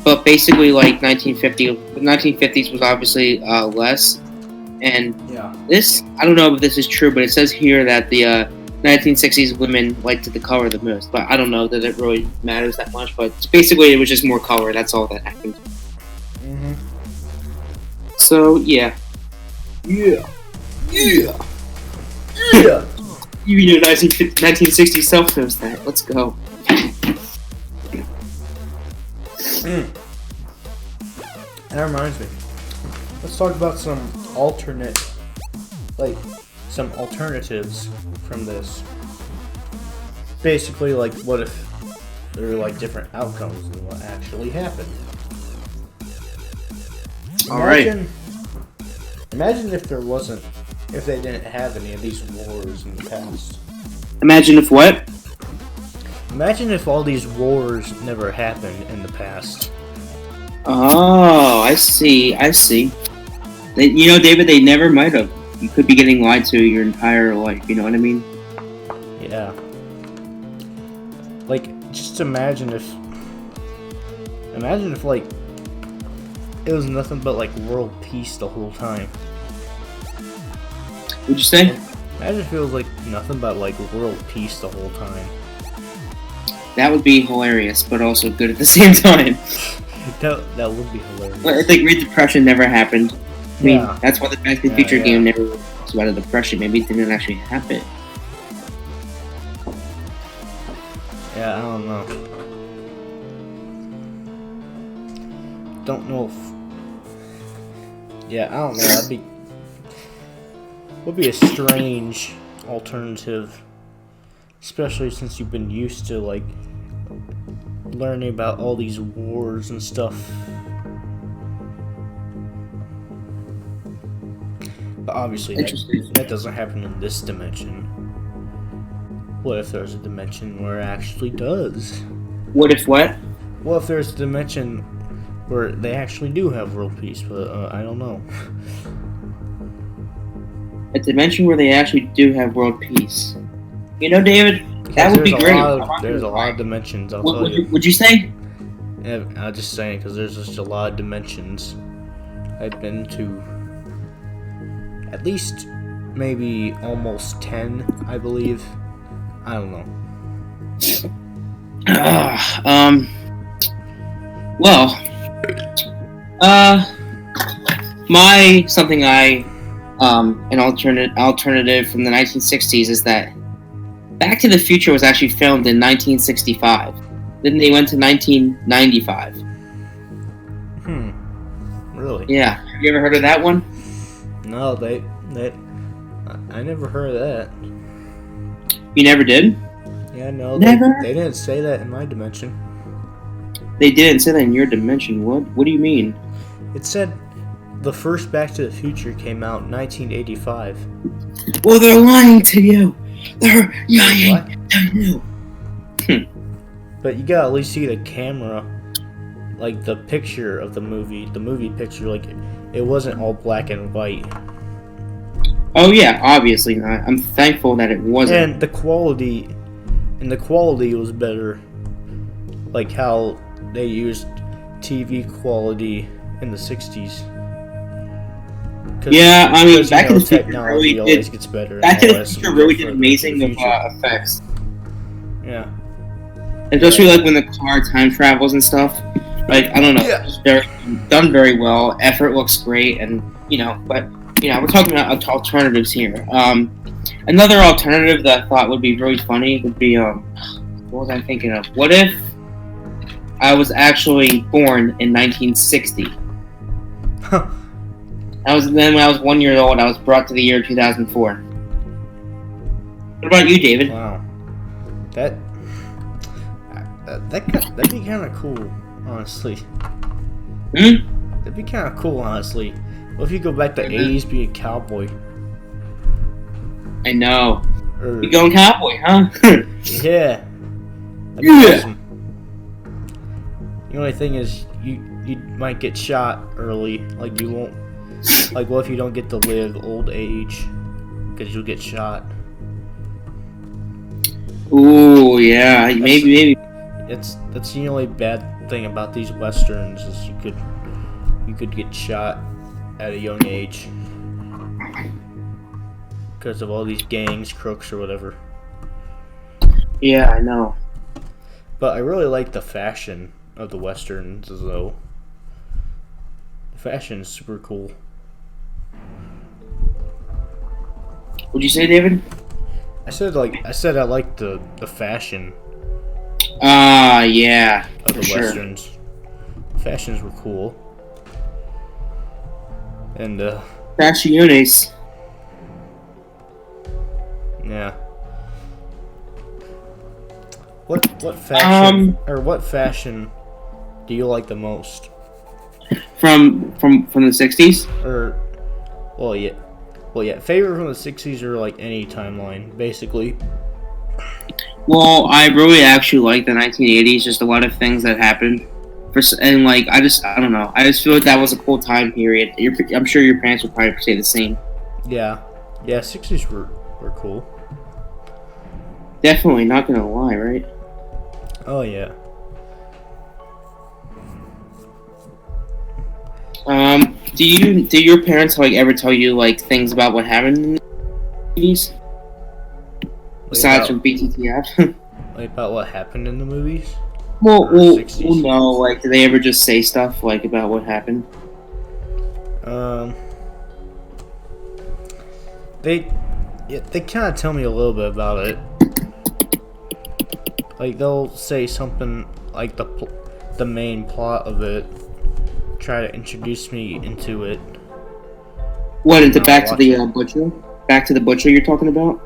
but basically, like, 1950s was obviously less, and Yeah. this, I don't know if this is true, but it says here that the 1960s women liked the color the most, but I don't know that it really matters that much, but basically it was just more color, that's all that happened. So, yeah. Yeah. You your 1960s self knows that. Let's go. That reminds me. Let's talk about some alternatives from this. Basically, like, what if there were, like, different outcomes than what actually happened? Imagine if they didn't have any of these wars in the past. Imagine if what? Imagine if all these wars never happened in the past. Oh, I see. David, they never might have. You could be getting lied to your entire life, you know what I mean? Yeah. Like, just imagine if, like, it was nothing but, like, world peace the whole time. What'd you say? Imagine if it was, like, nothing but, like, world peace the whole time. That would be hilarious, but also good at the same time. That would be hilarious. I think Great Depression never happened. I mean, Yeah. that's why the Back to the Future game never was about a depression. Maybe it didn't actually happen. Yeah, I don't know. Don't know if... Yeah, I don't know. Would be a strange alternative, especially since you've been used to, like, learning about all these wars and stuff. But obviously that doesn't happen in this dimension. What if there's a dimension where it actually does? What if what? What if there's a dimension where they actually do have world peace, but I don't know. A dimension where they actually do have world peace. You know, David, that would be great. There's a lot of dimensions, I'll tell you. What'd you say? Yeah, I'm just saying, because there's just a lot of dimensions. I've been to at least maybe almost 10, I believe. I don't know. An alternative from the 1960s is that Back to the Future was actually filmed in 1965. Then they went to 1995. Really? Yeah. Have you ever heard of that one? No, I never heard of that. You never did? Yeah, no, Never? they didn't say that in my dimension. They didn't say that in your dimension. What do you mean? It said the first Back to the Future came out in 1985. Well, they're lying to you. They're lying What? to you. But you gotta at least see the camera, like the picture of the movie picture, like it wasn't all black and white. Oh yeah, obviously not. I'm thankful that it wasn't. And the quality was better. Like how they used TV quality in the 60s. Yeah, I mean, Back to the Future technology really always did. gets better. Back to and the as Future we really go did further amazing into the with future. effects, Yeah. especially like when the car time travels and stuff. Like I don't know, Yeah. it's done very well. Effort looks great, and but we're talking about alternatives here. Another alternative that I thought would be really funny would be what was I thinking of? What if I was actually born in 1960? When I was 1 year old, I was brought to the year 2004. What about you, David? Wow. That'd be kind of cool, honestly. Hmm? That'd be kind of cool, honestly. What if you go back to the 80s, be a cowboy? I know. Or, You going cowboy, huh? yeah. That'd be Yeah. awesome. The only thing is, you might get shot early. Like, you won't. Like, what if you don't get to live old age? Because you'll get shot. Ooh, yeah. Maybe. That's the only bad thing about these westerns is you could get shot at a young age because of all these gangs, crooks, or whatever. Yeah, I know. But I really like the fashion of the westerns, though. The fashion is super cool. What'd you say, David? I said I like the fashion Yeah. of For the sure. westerns. Fashions were cool. And Fashiones. yeah. What fashion what fashion do you like the most? From the 60s? Or well yeah. Favorite from the 60s or like any timeline, basically. Well, I really actually like the 1980s. Just a lot of things that happened. And like, I don't know. I just feel like that was a cool time period. I'm sure your parents would probably say the same. Yeah. 60s were cool. Definitely, not gonna lie, right? Oh yeah. Do your parents like ever tell you like things about what happened in the 80s? Besides from BTTF? Like about what happened in the movies? well, Or 60s? no. Like, do they ever just say stuff like about what happened? They kind of tell me a little bit about it. Like they'll say something like the main plot of it, try to introduce me into it. What, into Not Back to the watching. Butcher? Back to the Butcher you're talking about?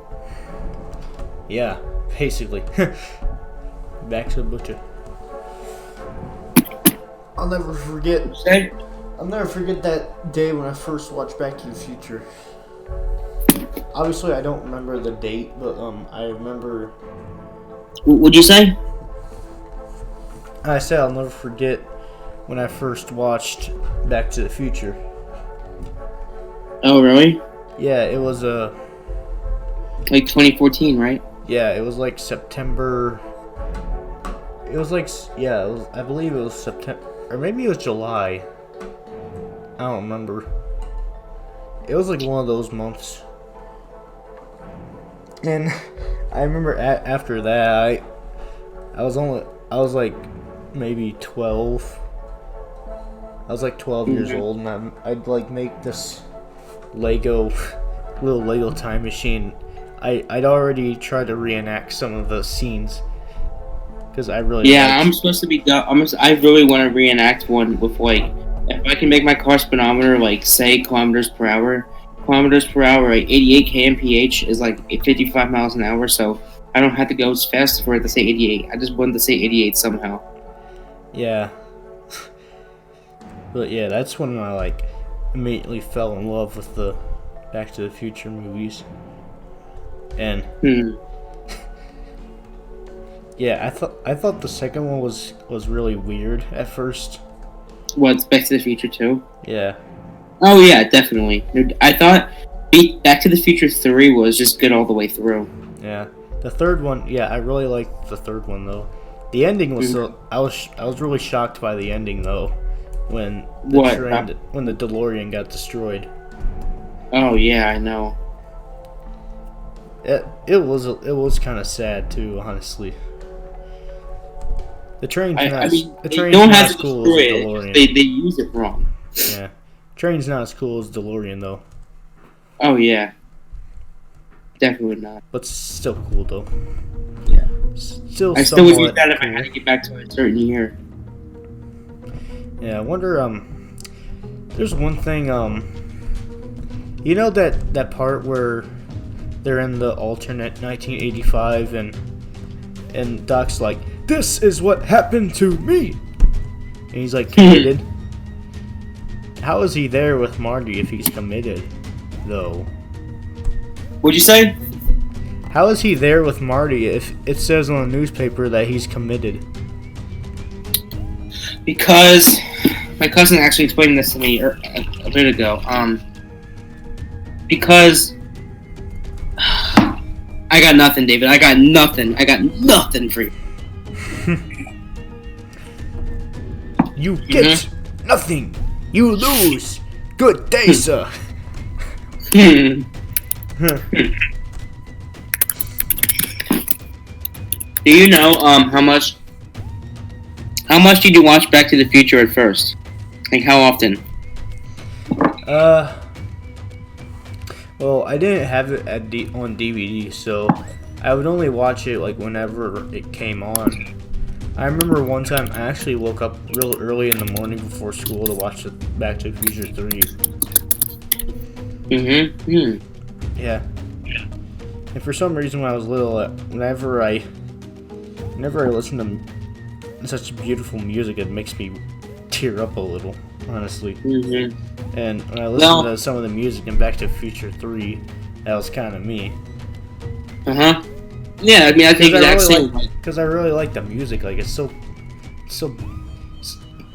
Yeah, basically. Back to the Butcher. I'll never forget that day when I first watched Back to the Future. Obviously, I don't remember the date, but I remember. What'd you say? I said I'll never forget when I first watched Back to the Future. Oh, really? Yeah, it was Like 2014, right? Yeah, it was like September. It was like I believe it was September, or maybe it was July. I don't remember. It was like one of those months. And I remember after that, I was like maybe 12. I was like 12 years old, and I'd like make this little Lego time machine. I'd already tried to reenact some of the scenes because I really I'm supposed to be. I really want to reenact one with like, if I can make my car speedometer like say kilometers per hour, kilometers per hour, like 88 kmph is like 55 miles an hour. So I don't have to go as fast for it to say 88. I just wanted to say 88 somehow. Yeah. But yeah, that's when I like immediately fell in love with the Back to the Future movies. And yeah, I thought the second one was really weird at first. What's Back to the Future 2? Yeah. Oh yeah, definitely. I thought Back to the Future 3 was just good all the way through. Yeah. The third one, yeah, I really liked the third one though. The ending was I was really shocked by the ending though, when when the DeLorean got destroyed. Oh yeah, I know. It was kind of sad too, honestly. The train's not as cool as the DeLorean. They use it wrong. Yeah, train's not as cool as DeLorean though. Oh yeah, definitely not. But still cool though. Yeah. I still would use that if I had to get back to a certain year. Yeah, I wonder. There's one thing. You know that part where they're in the alternate 1985 and Doc's like, "This is what happened to me," and he's like committed. How is he there with Marty if he's committed, though? What'd you say? How is he there with Marty if it says on the newspaper that he's committed? Because my cousin actually explained this to me a bit ago. Because I got nothing, David. I got nothing. I got nothing for you. You get nothing. You lose. Good day, sir. Do you know how much did you watch Back to the Future at first? Like how often? Well, I didn't have it on DVD, so I would only watch it like whenever it came on. I remember one time I actually woke up real early in the morning before school to watch Back to the Future 3. Yeah. And for some reason when I was little, whenever I listen to such beautiful music, it makes me tear up a little, honestly. And when I listen to some of the music in Back to the Future 3, that was kind of me. Yeah, I mean, I think exactly. Because I really like the music. Like, it's so.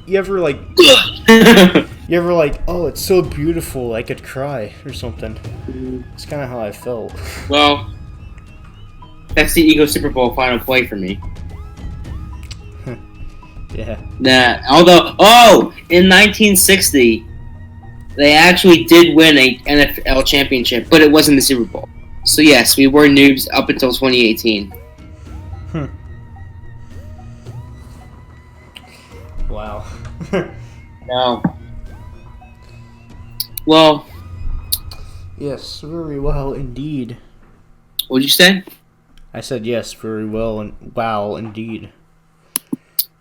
You ever like, oh, it's so beautiful, I could cry or something. It's kind of how I felt. Well, that's the Eagle Super Bowl final play for me. Yeah. Although, in 1960, they actually did win a NFL championship, but it wasn't the Super Bowl. So yes, we were noobs up until 2018. Wow. No. Well. Yes, very well indeed. What'd you say? I said yes, very well and wow indeed.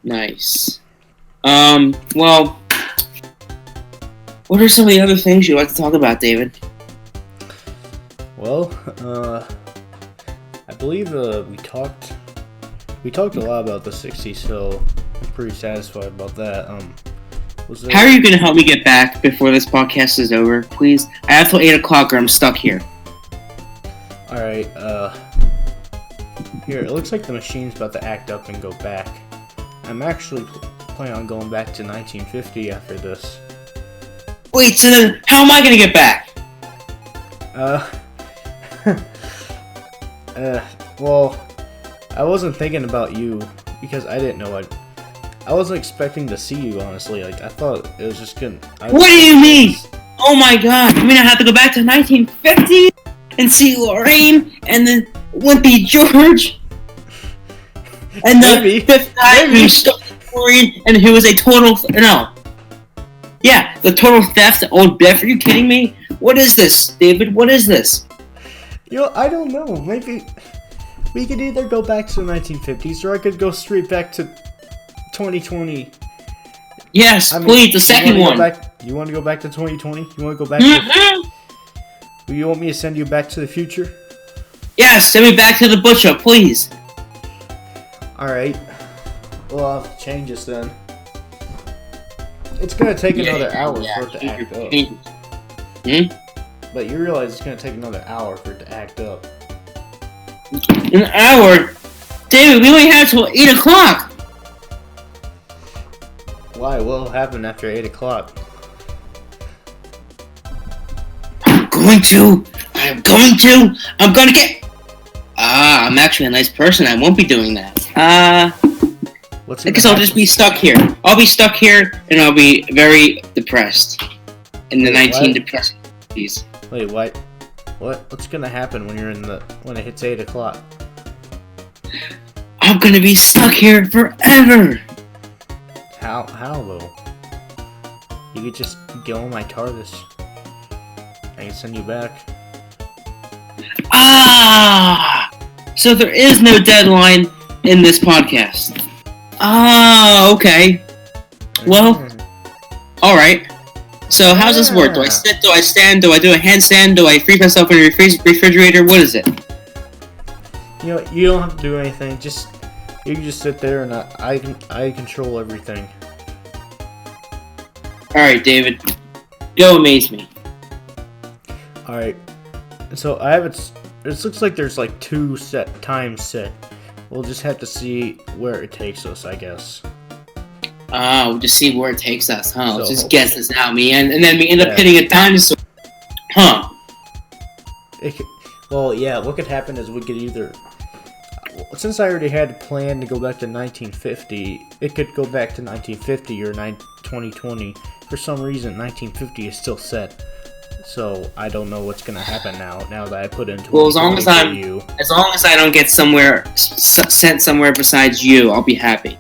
Nice. Well, what are some of the other things you'd like to talk about, David? Well, I believe we talked a lot about the 60s, so I'm pretty satisfied about that. How are you going to help me get back before this podcast is over? Please, I have till 8 o'clock or I'm stuck here. Alright, here, it looks like the machine's about to act up and go back. I'm actually planning on going back to 1950 after this. Wait, so then how am I going to get back? Well, I wasn't thinking about you because I didn't know I wasn't expecting to see you, honestly. Like, I thought it was just gonna... What do you mean? Oh my god, you mean I have to go back to 1950 and see Lorraine and then Wimpy George? And the fifth guy who stole Lorraine and who was a total... Yeah, the total theft old Biff. Are you kidding me? What is this, David? What is this? I don't know. Maybe we could either go back to the 1950s or I could go straight back to 2020. Yes, please, the second one. You want to go back to 2020? You want to go back to... Do you want me to send you back to the future? Yes, send me back to the butcher, please. Alright. Well, I'll have to change this then. It's gonna take another hour for it to act up. But you realize it's gonna take another hour for it to act up. An hour? David, we only have till 8 o'clock. Why? What'll happen after 8 o'clock? I'm gonna get... I'm actually a nice person. I won't be doing that. I guess I'll just be stuck here. I'll be stuck here, and I'll be very depressed. In the 1950s. Wait, what? What's gonna happen when when it hits 8 o'clock? I'm gonna be stuck here forever! How though? You could just go on my TARDIS. I can send you back. So there is no deadline in this podcast. Okay. Well, alright. So how's this work? Do I sit? Do I stand? Do I do a handstand? Do I freeze myself in a refrigerator? What is it? You know, you don't have to do anything. You can just sit there and I control everything. Alright, David. Go amaze me. Alright. So I have it. It looks like there's like 2 times set. We'll just have to see where it takes us, I guess. We'll just see where it takes us, huh? So, Let's just guess this now, man. And then we end up hitting a dinosaur. Huh. Well, yeah, what could happen is we could either... Since I already had a plan to go back to 1950, it could go back to 1950 or 2020. For some reason, 1950 is still set. So, I don't know what's going to happen now that I put into as long as I don't get sent somewhere besides you, I'll be happy.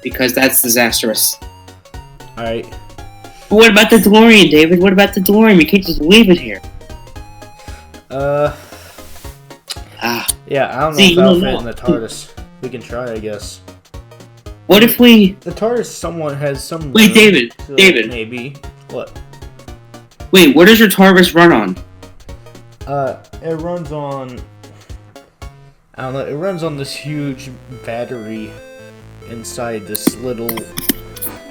Because that's disastrous. Alright. But what about the DeLorean, David? What about the DeLorean? We can't just leave it here. Yeah, I don't know if that'll fit in the TARDIS. We can try, I guess. What if we... The TARDIS somewhat has some... Wait, David. Maybe. What? Wait, what does your TARDIS run on? It runs on... I don't know, it runs on this huge battery inside this little...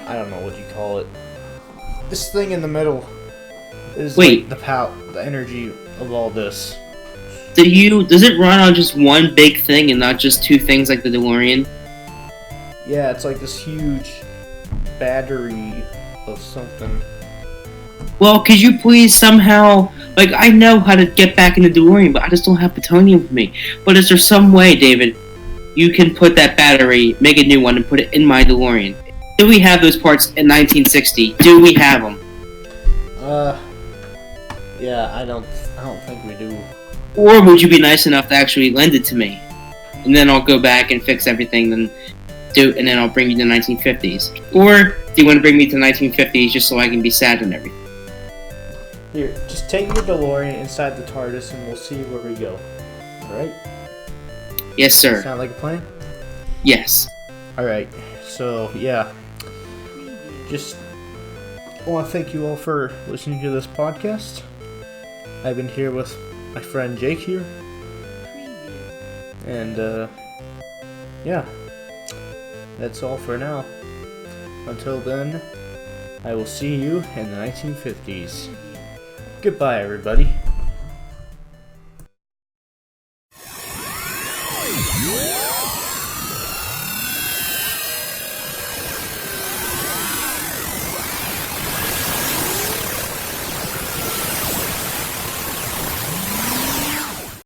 I don't know what you call it. This thing in the middle is like the energy of all this. Does it run on just one big thing and not just 2 things like the DeLorean? Yeah, it's like this huge battery of something. Well, could you please somehow... Like, I know how to get back in the DeLorean, but I just don't have plutonium with me. But is there some way, David, you can put that battery, make a new one, and put it in my DeLorean? Do we have those parts in 1960? Do we have them? Yeah, I don't think we do. Or would you be nice enough to actually lend it to me? And then I'll go back and fix everything, and then I'll bring you to the 1950s. Or do you want to bring me to the 1950s just so I can be sad and everything? Here, just take your DeLorean inside the TARDIS and we'll see where we go. Alright? Yes, sir. Sound like a plan? Yes. Alright, so yeah. Just want to thank you all for listening to this podcast. I've been here with my friend Jake here. And, yeah. That's all for now. Until then, I will see you in the 1950s. Goodbye, everybody.